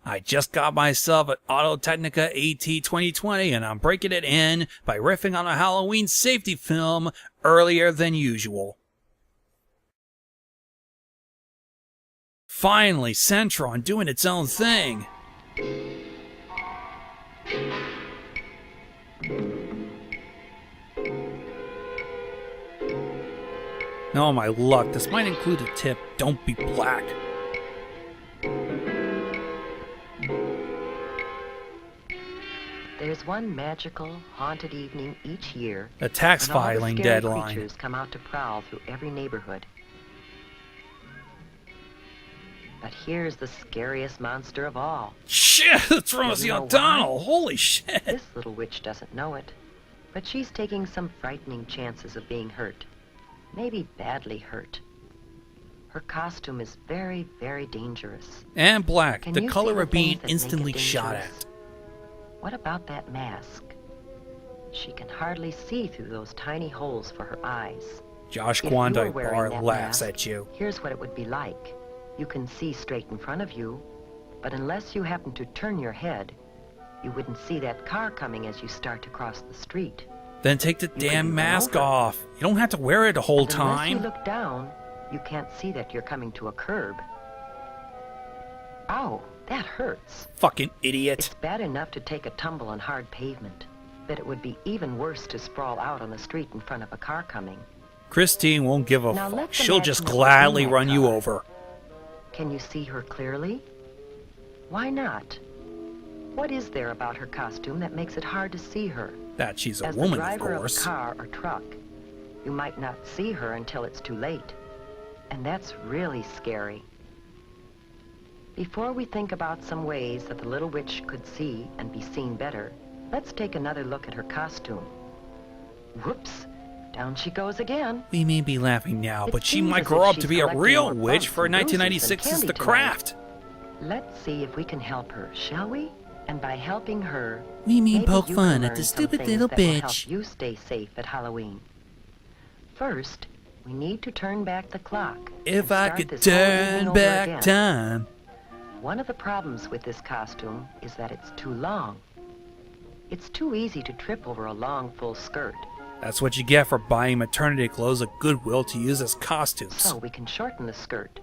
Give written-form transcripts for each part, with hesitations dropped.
I just got myself an Auto-Technica AT 2020 and I'm breaking it in by riffing on a Halloween safety film earlier than usual. Finally, Centron doing its own thing. Oh my luck, this might include a tip, don't be black. There's one magical, haunted evening each year. A tax when all the filing scary deadline. Creatures come out to prowl through every neighborhood. But here's the scariest monster of all. Shit, that's Rosie O'Donnell. Holy shit. This little witch doesn't know it, but she's taking some frightening chances of being hurt. Maybe badly hurt. Her costume is very, very dangerous. And black, Can the you color see of being things that make it instantly shot dangerous? at. What about that mask? She can hardly see through those tiny holes for her eyes. Josh If you were Kwandike wearing Bar that laughs mask, at you. Here's what it would be like. You can see straight in front of you, but unless you happen to turn your head, you wouldn't see that car coming as you start to cross the street. Then take the could damn be run mask over. off. You don't have to wear it the whole And unless time. you look down, you can't see that you're coming to a curb. Ow, that hurts. Fucking idiot. It's bad enough to take a tumble on hard pavement, but it would be even worse to sprawl out on the street in front of a car coming. Christine won't give a Now fuck. let's She'll just imagine gladly what's in run that you car. over. Can you see her clearly? Why not? What is there about her costume that makes it hard to see her? That she's a As woman, the driver of course. a car or truck, you might not see her until it's too late. And that's really scary. Before we think about some ways that the little witch could see and be seen better, let's take another look at her costume. Whoops, down she goes again. We may be laughing now, It but she seems might as grow if up she's to be a collecting real more witch bumps for and bruises than 1996's candy The tonight. Craft. Let's see if we can help her, shall we? And by helping her, We may maybe poke you fun can at learn the some stupid things little that will bitch. help you stay safe at Halloween. First, we need to turn back the clock. If and I start could this whole evening turn over back again. time. One of the problems with this costume is that it's too long. It's too easy to trip over a long, full skirt. That's what you get for buying maternity clothes at Goodwill to use as costumes. So we can shorten the skirt.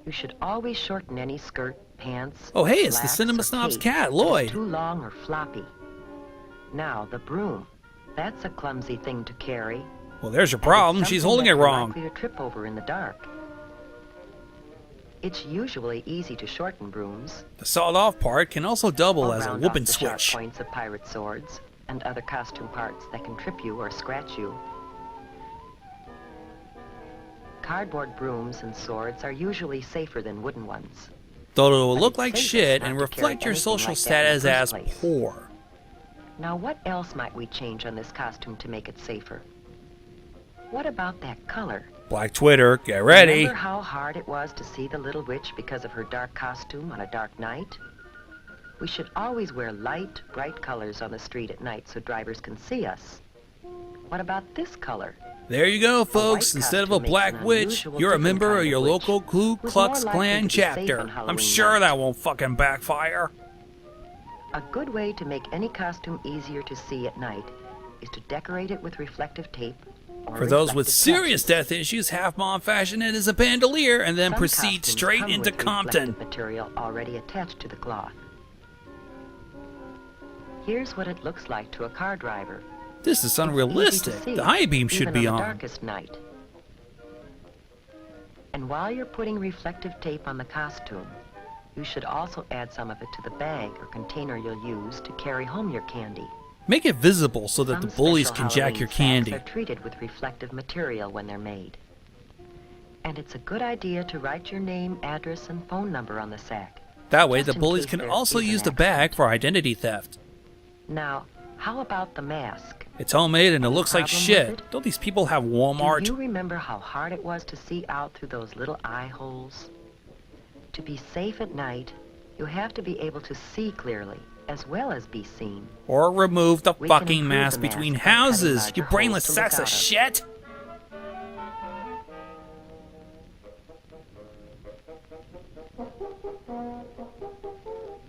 You should always shorten any skirt, pants, Oh, hey, it's the slacks, Cinema or Snob's cape cat, that is Lloyd. too long or floppy. Now, the broom. That's a clumsy thing to carry. Well, there's your and problem. it's She's something holding that it you're wrong. likely to trip over in the dark. It's usually easy to shorten brooms. The sawed-off part can also double or as a round whooping off the sharp switch. points of pirate swords and other costume parts that can trip you or scratch you. Cardboard brooms and swords are usually safer than wooden ones. Though it will But look it's like safer shit not and to reflect carry your social anything like that in status the as first place. poor. Now, what else might we change on this costume to make it safer? What about that color? Black Twitter, get ready. Remember how hard it was to see the little witch because of her dark costume on a dark night? We should always wear light, bright colors on the street at night so drivers can see us. What about this color? There you go, folks. white Instead of a costume makes black an witch, unusual you're a different member kind of of your witch, local Ku who's Klux more likely Klan to be safe on chapter. I'm Halloween sure night. that won't fucking backfire. A good way to make any costume easier to see at night is to decorate it with reflective tape or For those with reflective serious patches. death issues, Half Mom fashion it as a bandolier and then Some proceed costumes straight come into with Compton. reflective material already attached to the cloth. Here's what it looks like to a car driver. This is It's easy to unrealistic. see, The high beam should even be on on. the darkest night. And while you're putting reflective tape on the costume, you should also add some of it to the bag or container you'll use to carry home your candy. Make it visible so that the Some bullies special can jack Halloween your sacks candy. are treated with reflective material when they're made. And it's a good idea to write your name, address, and phone number on the sack. That way, just the in bullies case can there also is an use the accident. bag for identity theft. Now, how about the mask? It's homemade and it Any looks like problem with shit. it? Don't these people have Do Walmart? you remember how hard it was to see out through those little eye holes? To be safe at night, you have to be able to see clearly, as well as be seen. Or remove the We can fucking improve mask the between mask by cutting houses, larger you brainless holes to look sacks of out of. shit!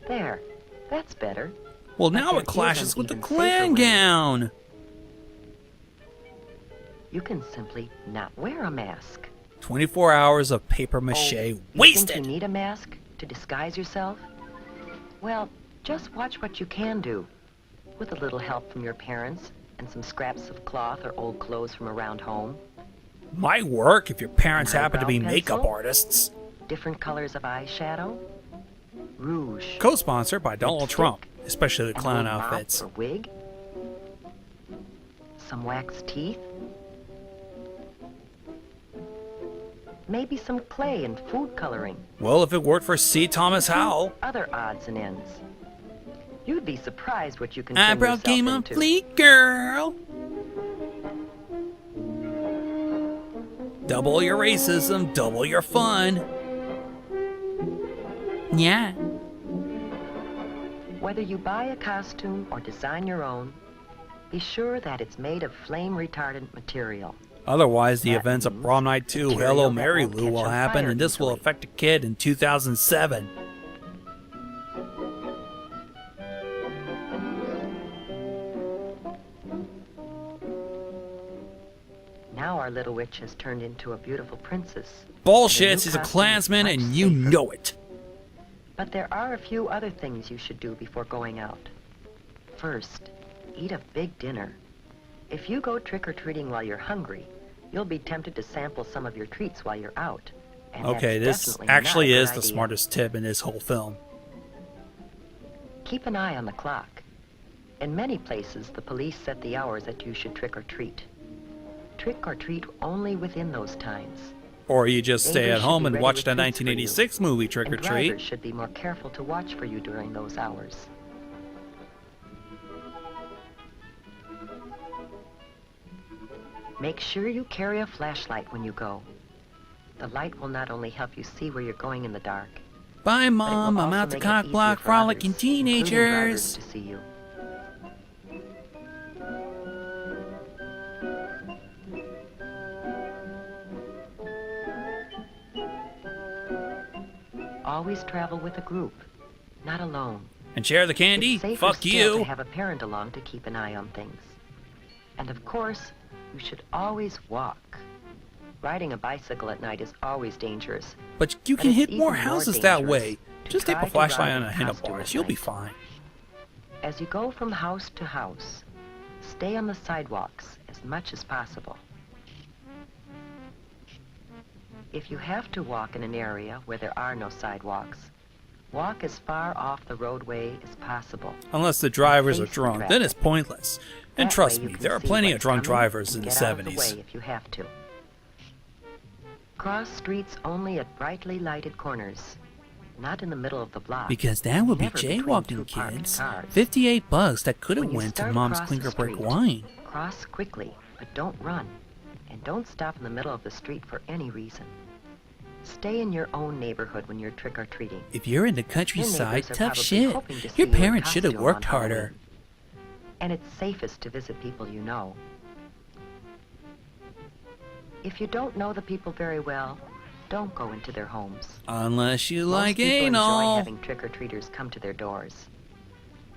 There. That's better. Well, now there it clashes is an with the even safer clan way. gown. You can simply not wear a mask. 24 hours of paper mache You think wasted. you need a mask to disguise yourself? Well, just watch what you can do. With a little help from your parents and some scraps of cloth or old clothes from around home. Might work if your parents An happen to be eyebrow makeup pencil? artists. Different colors of eyeshadow. Rouge. Co-sponsored by Donald Lipstick, Trump, especially the and a clown little mop outfits. or wig. Some wax teeth. Maybe some clay and food coloring. Well, if it worked for C. Thomas Howell. Other odds and ends. You'd be surprised what you can turn Eyebrow yourself game on into. fleek, girl. Double your racism, double your fun. Yeah. Whether you buy a costume or design your own, be sure that it's made of flame-retardant material. Otherwise, the That events of means Prom Night 2, material Hello that Mary won't Lou catch will on happen, fire and this will easily. affect a kid in 2007. Now our little witch has turned into a beautiful princess. Bullshit, And the new she's a costume is Klansman much and you safer. know it. But there are a few other things you should do before going out. First, eat a big dinner. If you go trick-or-treating while you're hungry, you'll be tempted to sample some of your treats while you're out. And Okay, that's this definitely not actually a good is the idea. smartest tip in this whole film. Keep an eye on the clock. In many places, the police set the hours that you should trick-or-treat. Trick-or-treat only within those times. Or you just stay Neighbors at should home be and ready watch with the treats for you. 1986 movie Trick or And Treat. drivers should be more careful to watch for you during those hours. Make sure you carry a flashlight when you go. The light will not only help you see where you're going in the dark, Bye, but it Mom. will I'm also out to make it cock easier block for frolicking others, including drivers, teenagers. to see you. Always travel with a group, not alone. And share the candy? It's safer Fuck still you. to have a parent along to keep an eye on things. And of course, you should always walk. Riding a bicycle at night is always dangerous. But you But can it's hit even more more houses that dangerous way. to Just tape try a to flashlight ride on in a costume handlebars. at You'll be night. fine. As you go from house to house, stay on the sidewalks as much as possible. If you have to walk in an area where there are no sidewalks, walk as far off the roadway as possible. Unless the drivers are Face the drunk, traffic. then it's pointless. And That trust way you me, can there are see plenty of what's drunk coming drivers in and the get out of 70s. the way if you have to. Cross streets only at brightly lighted corners, not in the middle of the block. Because that would be Never between two jaywalking, parked kids. cars. $58 that could have When you went to start Mom's across the clinker brick street, wine. Cross quickly, but don't run. And don't stop in the middle of the street for any reason. Stay in your own neighborhood when you're trick-or-treating. If you're in the Your countryside, neighbors are tough probably shit. hoping to see Your you in parents should have costume worked on harder. Halloween. And it's safest to visit people you know. If you don't know the people very well, don't go into their homes. Unless you Most like people enjoy anal. having trick-or-treaters come to their doors.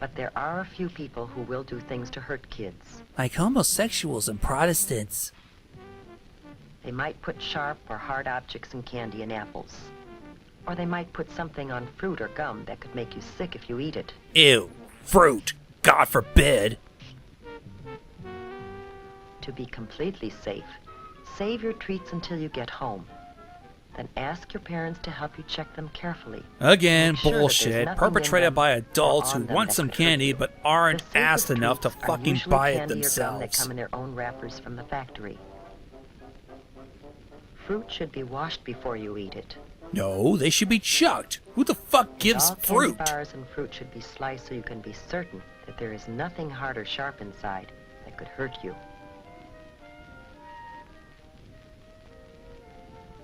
But there are a few people who will do things to hurt kids. Like homosexuals and Protestants. They might put sharp or hard objects in candy and apples. Or they might put something on fruit or gum that could make you sick if you eat it. Ew. Fruit. God forbid. To be completely safe, save your treats until you get home. Then ask your parents to help you check them carefully. Again, Make sure that there's bullshit nothing in perpetrated them by or adults who on them want that some could hurt candy you. but aren't The safest asked enough to treats are fucking usually buy it candy or gum that themselves. come in their own wrappers from the factory. Fruit should be washed before you eat it. No, they should be chucked. Who the fuck gives All fruit? candy bars and fruit should be sliced so you can be certain that there is nothing hard or sharp inside that could hurt you.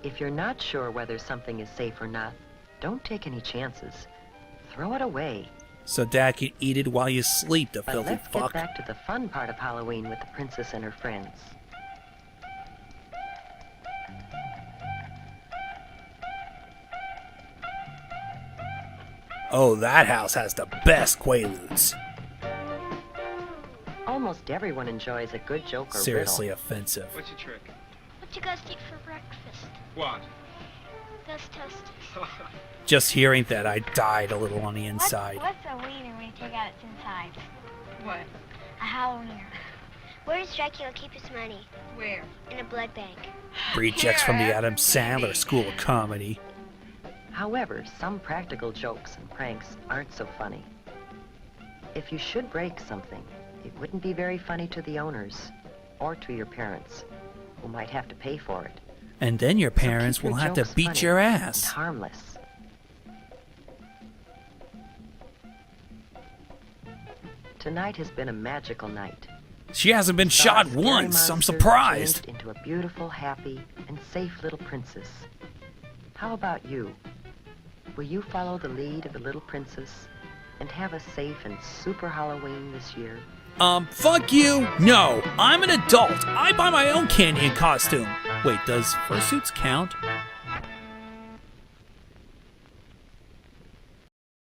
If you're not sure whether something is safe or not, don't take any chances. Throw it away. So Dad can eat it while you sleep, the But filthy let's fuck. get back to the fun part of Halloween with the princess and her friends. Oh, that house has the best Quaaludes. Almost everyone enjoys a good joke or Seriously riddle. offensive. What's your trick? What you guys eat for breakfast? What? Gus toasted. Just hearing that, I died a little on the inside. What's a wiener when you take out its insides? What? A Halloweener. Where does Dracula keep his money? Where? In a blood bank. Rejects from the Adam Sandler School of Comedy. However, some practical jokes and pranks aren't so funny. If you should break something, it wouldn't be very funny to the owners or to your parents, who might have to pay for it. And then your parents So keep will your have to jokes beat funny your and ass. harmless. Tonight has been a magical night. She hasn't been Saw shot a scary once. I'm monster surprised. changed into a beautiful, happy, and safe little princess. How about you? Will you follow the lead of the little princess and have a safe and super Halloween this year? Fuck you. No, I'm an adult. I buy my own candy and costume. Wait, does fursuits count?